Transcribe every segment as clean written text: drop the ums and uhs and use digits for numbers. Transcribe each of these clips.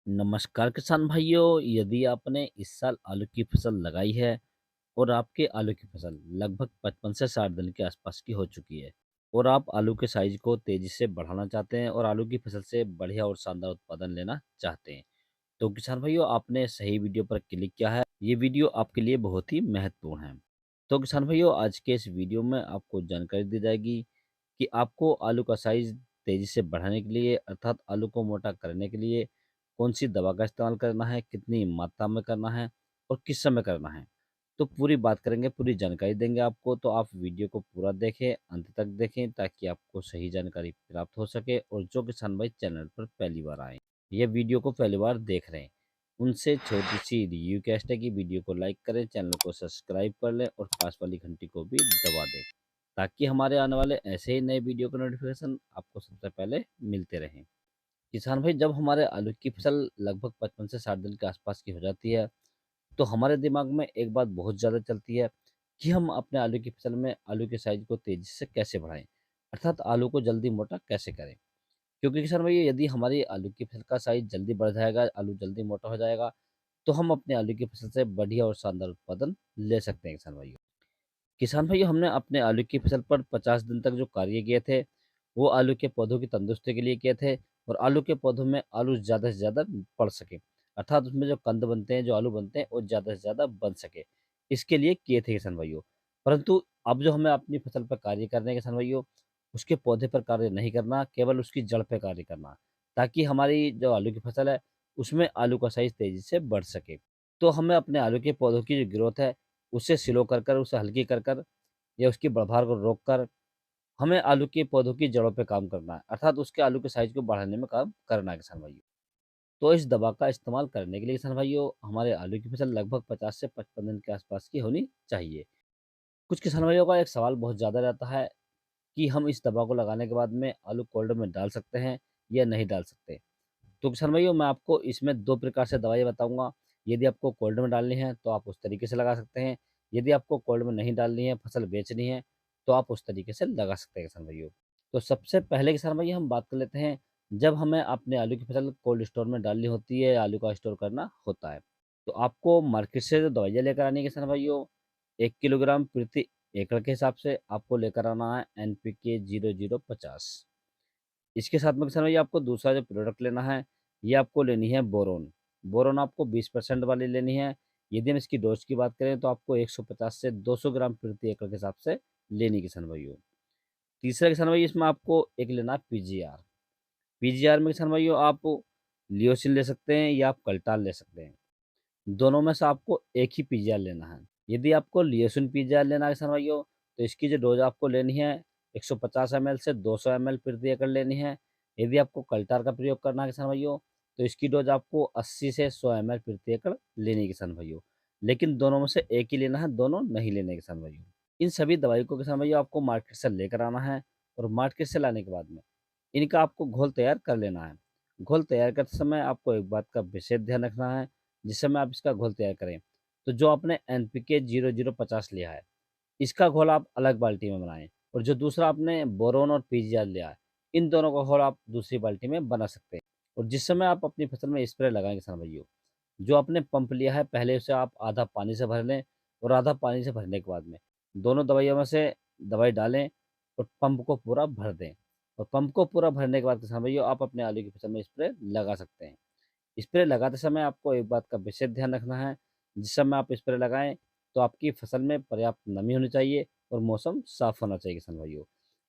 नमस्कार किसान भाइयों, यदि आपने इस साल आलू की फसल लगाई है और आपके आलू की फसल लगभग 55 से 60 दिन के आसपास की हो चुकी है और आप आलू के साइज को तेजी से बढ़ाना चाहते हैं और आलू की फसल से बढ़िया और शानदार उत्पादन लेना चाहते हैं, तो किसान भाइयों आपने सही वीडियो पर क्लिक किया है। ये वीडियो आपके लिए बहुत ही महत्वपूर्ण है। तो किसान भाइयों आज के इस वीडियो में आपको जानकारी दी जाएगी कि आपको आलू का साइज तेजी से बढ़ाने के लिए अर्थात आलू को मोटा करने के लिए कौन सी दवा का इस्तेमाल करना है, कितनी मात्रा में करना है और किस समय करना है। तो पूरी बात करेंगे, पूरी जानकारी देंगे आपको, तो आप वीडियो को पूरा देखें, अंत तक देखें ताकि आपको सही जानकारी प्राप्त हो सके। और जो किसान भाई चैनल पर पहली बार आए, ये वीडियो को पहली बार देख रहे हैं, उनसे छोटी सी रिक्वेस्ट है कि वीडियो को लाइक करें, चैनल को सब्सक्राइब कर लें और पास वाली घंटी को भी दबा दें ताकि हमारे आने वाले ऐसे ही नए वीडियो का नोटिफिकेशन आपको सबसे पहले मिलते रहें। किसान भाई जब हमारे आलू की फसल लगभग 55 से 60 दिन के आसपास की हो जाती है, तो हमारे दिमाग में एक बात बहुत ज़्यादा चलती है कि हम अपने आलू की फसल में आलू के साइज को तेज़ी से कैसे बढ़ाएँ, अर्थात आलू को जल्दी मोटा कैसे करें। क्योंकि किसान भाई यदि हमारी आलू की फसल का साइज जल्दी बढ़ जाएगा, आलू जल्दी मोटा हो जाएगा, तो हम अपने आलू की फसल से बढ़िया और शानदार उत्पादन ले सकते हैं किसान भाइयों। किसान भाइयों हमने अपने आलू की फसल पर 50 दिन तक जो कार्य किए थे, वो आलू के पौधों की तंदुरुस्ती के लिए किए थे और आलू के पौधों में आलू ज़्यादा से ज़्यादा बढ़ सके, अर्थात उसमें जो कंद बनते हैं, जो आलू बनते हैं, वो ज़्यादा से ज़्यादा बन सके, इसके लिए किए थे किसान भाइयों। परंतु अब जो हमें अपनी फसल पर कार्य करने हैं किसान भाइयों, उसके पौधे पर कार्य नहीं करना, केवल उसकी जड़ पे कार्य करना, ताकि हमारी जो आलू की फसल है, उसमें आलू का साइज़ तेज़ी से बढ़ सके। तो हमें अपने आलू के पौधों की जो ग्रोथ है, उसे स्लो कर उसे हल्की कर या उसकी बढ़ाव को रोक कर हमें आलू के पौधों की जड़ों पे काम करना है, अर्थात उसके आलू के साइज को बढ़ाने में काम करना है किसान भाइयों। तो इस दवा का इस्तेमाल करने के लिए किसान भाइयों हमारे आलू की फसल लगभग 50 से 55 दिन के आसपास की होनी चाहिए। कुछ किसान भाइयों का एक सवाल बहुत ज़्यादा रहता है कि हम इस दवा को लगाने के बाद में आलू कोल्ड में डाल सकते हैं या नहीं डाल सकते। तो किसान भाइयों मैं आपको इसमें 2 प्रकार से दवाई बताऊँगा। यदि आपको कोल्ड में डालनी है तो आप उस तरीके से लगा सकते हैं। यदि आपको कोल्ड में नहीं डालनी है, फसल बेचनी है, तो आप उस तरीके से लगा सकते हैं किसान भाइयों। तो सबसे पहले किसान भाइयों हम बात कर लेते हैं, जब हमें अपने आलू की फसल कोल्ड स्टोर में डालनी होती है, आलू का स्टोर करना होता है, तो आपको मार्केट से जो दवाइयाँ लेकर आनी है किसान भाइयों, 1 किलोग्राम प्रति एकड़ के हिसाब से आपको लेकर आना है एनपीके 0050। इसके साथ में किसान भाई आपको दूसरा जो प्रोडक्ट लेना है, ये आपको लेनी है बोरोन। बोरोन आपको 20% वाली लेनी है। यदि हम इसकी डोज़ की बात करें तो आपको 150 से 200 ग्राम प्रति एकड़ के हिसाब से लेनी है किसान भाइयों। तीसरा किसान भाई इसमें आपको एक लेना है पीजीआर। पीजीआर में किसान भाइयों आप लियोसिन ले सकते हैं या आप कल्टाल ले सकते हैं। दोनों में से आपको एक ही पीजीआर लेना है। यदि आपको लियोसिन पीजीआर लेना है किसान भाइयों, तो इसकी जो डोज़ आपको लेनी है 150 एमएल से 200 एमएल प्रति एकड़ लेनी है। यदि आपको कल्टार का प्रयोग करना है किसान भाइयों, तो इसकी डोज़ आपको 80 से 100 एमएल प्रति एकड़ लेनी है किसान भाइयों। लेकिन दोनों में से एक ही लेना है, दोनों नहीं लेने किसान भाइयों। इन सभी दवाई को किसान भाइयों आपको मार्केट से लेकर आना है और मार्केट से लाने के बाद में इनका आपको घोल तैयार कर लेना है। घोल तैयार करते समय आपको एक बात का विशेष ध्यान रखना है, जिस समय आप इसका घोल तैयार करें, तो जो आपने एनपीके 0050 लिया है, इसका घोल आप अलग बाल्टी में बनाएँ और जो दूसरा आपने बोरोन और पीजीआर लिया है, इन दोनों का घोल आप दूसरी बाल्टी में बना सकते हैं। और जिस समय आप अपनी फसल में स्प्रे लगाएँ किसान भाइयों, जो आपने पंप लिया है पहले उसे आप आधा पानी से भर लें और आधा पानी से भरने के बाद में दोनों दवाइयों में से दवाई डालें और पंप को पूरा भर दें। और पंप को पूरा भरने के बाद किसान भाइयों आप अपने आलू की फसल में स्प्रे लगा सकते हैं। स्प्रे लगाते समय आपको एक बात का विशेष ध्यान रखना है, जिस समय आप स्प्रे लगाएँ, तो आपकी फसल में पर्याप्त नमी होनी चाहिए और मौसम साफ़ होना चाहिए किसान भाइयों।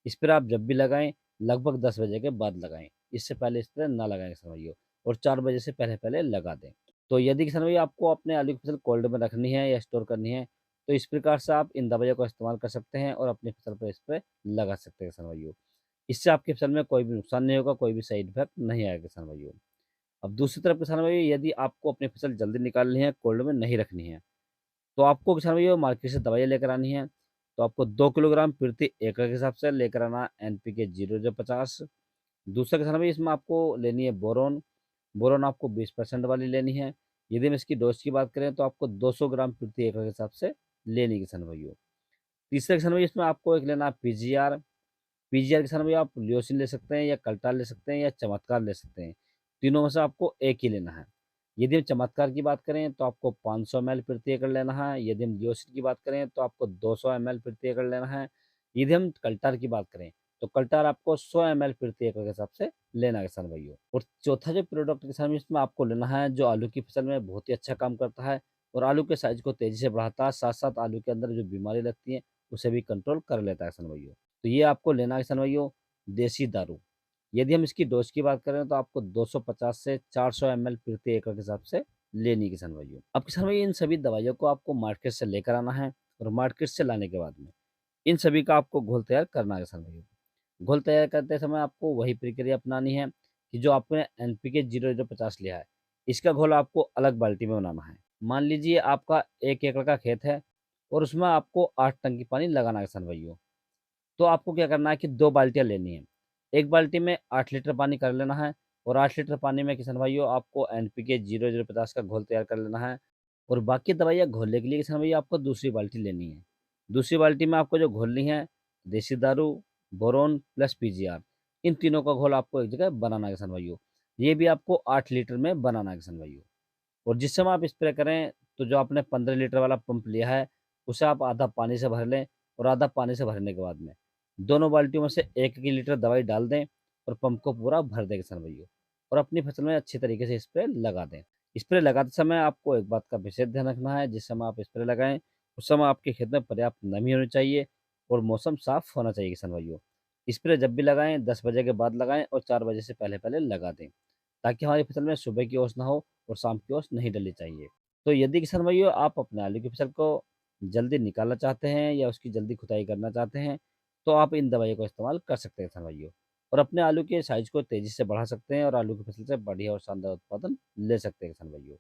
स्प्रे आप जब भी लगाएँ, लगभग 10 बजे के बाद लगाएँ। इससे पहले स्प्रे ना लगाएँ किसान भाइयों और 4 बजे से पहले-पहले लगा दें। तो यदि किसान भाई आपको अपने आलू की फसल कोल्ड में रखनी है या स्टोर करनी है, तो इस प्रकार से आप इन दवाइयों का इस्तेमाल कर सकते हैं और अपनी फसल पर स्प्रे लगा सकते हैं किसान भाइयों। इससे आपकी फसल में कोई भी नुकसान नहीं होगा, कोई भी साइड इफ़ेक्ट नहीं आएगा किसान भाइयों। अब दूसरी तरफ किसान भाई यदि आपको अपनी फसल जल्दी निकालनी है, कोल्ड में नहीं रखनी है, तो आपको किसान भाइयों मार्केट से दवाइयाँ लेकर आनी है। तो आपको 2 किलोग्राम प्रति एकड़ के हिसाब से लेकर आना एनपीके 0050। दूसरा किसान भाई इसमें आपको लेनी है बोरोन। बोरोन आपको 20% वाली लेनी है। यदि हम इसकी डोज़ की बात करें तो आपको 200 ग्राम प्रति एकड़ के हिसाब से लेनी है किसान भाइयों। तीसरा किसान भाई इसमें आपको एक लेना है पीजीआर। पीजीआर किसान भाई आप लियोसिन ले सकते हैं या कल्टार ले सकते हैं या चमत्कार ले सकते हैं। तीनों में से आपको एक ही लेना है। यदि हम चमत्कार की बात करें तो आपको 500 एमएल प्रति एकड़ लेना है। यदि हम जिओसिन की बात करें तो आपको 200 एमएल प्रति एकड़ लेना है। यदि हम कल्टार की बात करें तो कल्टार आपको 100 एमएल प्रति एकड़ के हिसाब से लेना है किसान भाइयों। और चौथा जो प्रोडक्ट किसान भाई इसमें आपको लेना है जो आलू की फसल में बहुत ही अच्छा काम करता है और आलू के साइज को तेजी से बढ़ाता है, साथ-साथ आलू के अंदर जो बीमारी लगती है उसे भी कंट्रोल कर लेता है किसान भाइयों। तो ये आपको लेना है किसान भाइयों देसी दारू। यदि हम इसकी डोज़ की बात करें तो आपको 250 से 400 एमएल प्रति एकड़ के हिसाब से लेनी है किसान भाइयों। अब किसान भाई इन सभी दवाइयों को आपको मार्केट से लेकर आना है और मार्केट से लाने के बाद में इन सभी का आपको घोल तैयार करना है किसान भाइयों। घोल तैयार करते समय आपको वही प्रक्रिया अपनानी है कि जो आपने एनपीके 0050 लिया है, इसका घोल आपको अलग बाल्टी में बनाना है। मान लीजिए आपका 1 एकड़ का खेत है और उसमें आपको 8 टंकी पानी लगाना है किसान भाइयों। तो आपको क्या करना है कि 2 बाल्टियाँ लेनी है। 1 बाल्टी में 8 लीटर पानी कर लेना है और 8 लीटर पानी में किसान भाइयों आपको एनपीके 0050 का घोल तैयार कर लेना है और बाकी दवाइयाँ घोलने के लिए किसान भैया आपको दूसरी बाल्टी लेनी है। दूसरी बाल्टी में आपको जो घोलनी है, देसी दारू, बोरोन प्लस पीजीआर, इन तीनों का घोल आपको एक जगह बनाना है किसान भाइयों। ये भी आपको 8 लीटर में बनाना है किसान भाइयों। और जिस समय आप स्प्रे करें, तो जो आपने 15 लीटर वाला पंप लिया है, उसे आप आधा पानी से भर लें और आधा पानी से भरने के बाद में, दोनों बाल्टियों में से 1-1 लीटर दवाई डाल दें और पंप को पूरा भर दें किसान भाइयों और अपनी फसल में अच्छी तरीके से स्प्रे लगा दें। स्प्रे लगाते समय आपको एक बात का विशेष ध्यान रखना है, जिस समय आप स्प्रे लगाएँ, उस समय आपके खेत में पर्याप्त नमी होनी चाहिए और मौसम साफ होना चाहिए किसान भाइयों। स्प्रे जब भी लगाएँ, 10 बजे के बाद लगाएँ और 4 बजे से पहले-पहले लगा दें, ताकि हमारी फसल में सुबह की ओस ना हो और शाम की ओस नहीं डलनी चाहिए। तो यदि किसान भाइयों आप अपने आलू की फसल को जल्दी निकालना चाहते हैं या उसकी जल्दी खुदाई करना चाहते हैं, तो आप इन दवाइयों का इस्तेमाल कर सकते हैं किसान भाइयों और अपने आलू के साइज़ को तेज़ी से बढ़ा सकते हैं और आलू की फसल से बढ़िया और शानदार उत्पादन ले सकते हैं किसान भाइयों।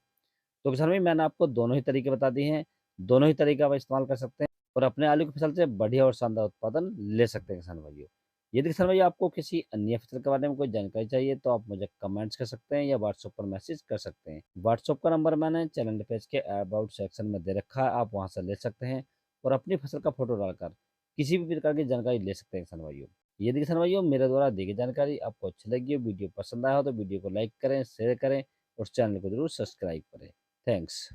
तो किसान भाई मैंने आपको दोनों ही तरीके बता दिए हैं, दोनों ही तरीके आप इस्तेमाल कर सकते हैं और अपने आलू की फसल से बढ़िया और शानदार उत्पादन ले सकते हैं किसान भाइयों। यदि किसान भाई आपको किसी अन्य फसल के बारे में कोई जानकारी चाहिए तो आप मुझे कमेंट्स कर सकते हैं या व्हाट्सएप पर मैसेज कर सकते हैं। व्हाट्सएप का नंबर मैंने चैनल पेज के अबाउट सेक्शन में दे रखा है, आप वहाँ से ले सकते हैं और अपनी फसल का फोटो डालकर किसी भी प्रकार की जानकारी ले सकते हैं किसान भाइयों। यदि किसान भाइयों मेरे द्वारा दी गई जानकारी आपको अच्छी लगी हो, वीडियो पसंद आया हो तो वीडियो को लाइक करें, शेयर करें और चैनल को जरूर सब्सक्राइब करें। थैंक्स।